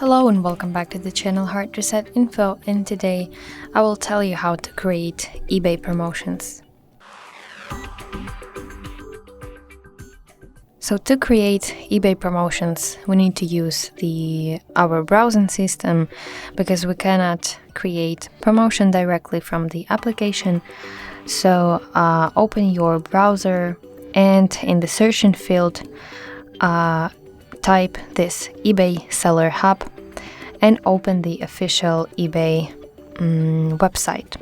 Hello and welcome back to the channel HardReset.Info, and today I will tell you how to create eBay promotions. So to create eBay promotions, we need to use our browsing system because we cannot create promotion directly from the application. So open your browser and in the searching field type this eBay Seller Hub and open the official eBay website.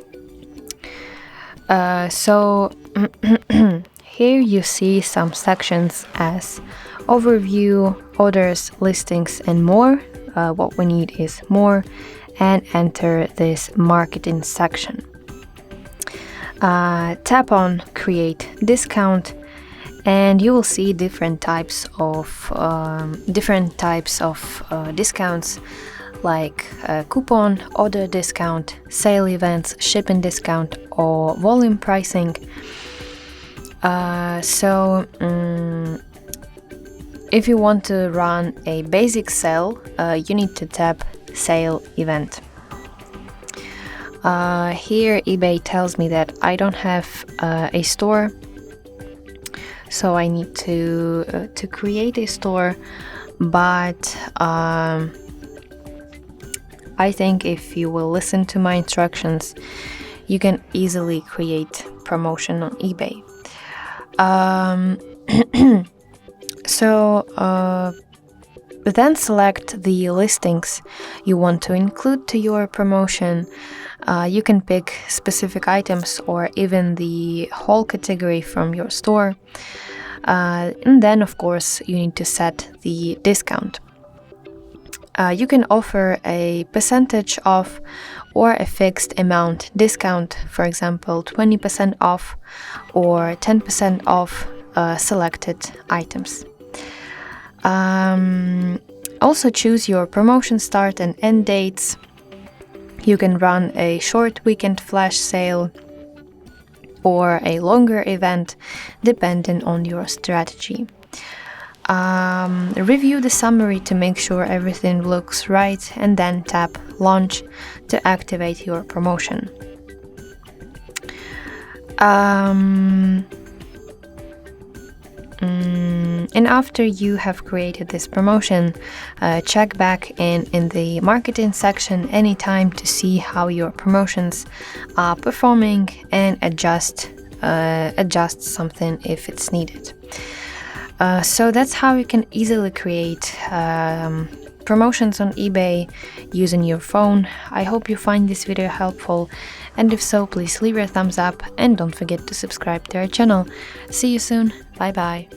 Here you see some sections as overview, orders, listings, and more. What we need is more, and enter this marketing section. Tap on create discount, and you will see different types of discounts like coupon, order discount, sale events, shipping discount, or volume pricing. If you want to run a basic sale, you need to tap sale event. Here eBay tells me that I don't have a store, so I need to create a store, but I think if you will listen to my instructions, you can easily create promotion on eBay. Then select the listings you want to include to your promotion. You can pick specific items or even the whole category from your store. And then, of course, you need to set the discount. You can offer a percentage off or a fixed amount discount, for example, 20% off or 10% off selected items. Also choose your promotion start and end dates. You can run a short weekend flash sale or a longer event depending on your strategy. Review the summary to make sure everything looks right, and then tap launch to activate your promotion. And after you have created this promotion, check back in the marketing section anytime to see how your promotions are performing and adjust something if it's needed. So that's how you can easily create promotions on eBay using your phone. I hope you find this video helpful, and if so, please leave a thumbs up and don't forget to subscribe to our channel. See you soon. Bye bye.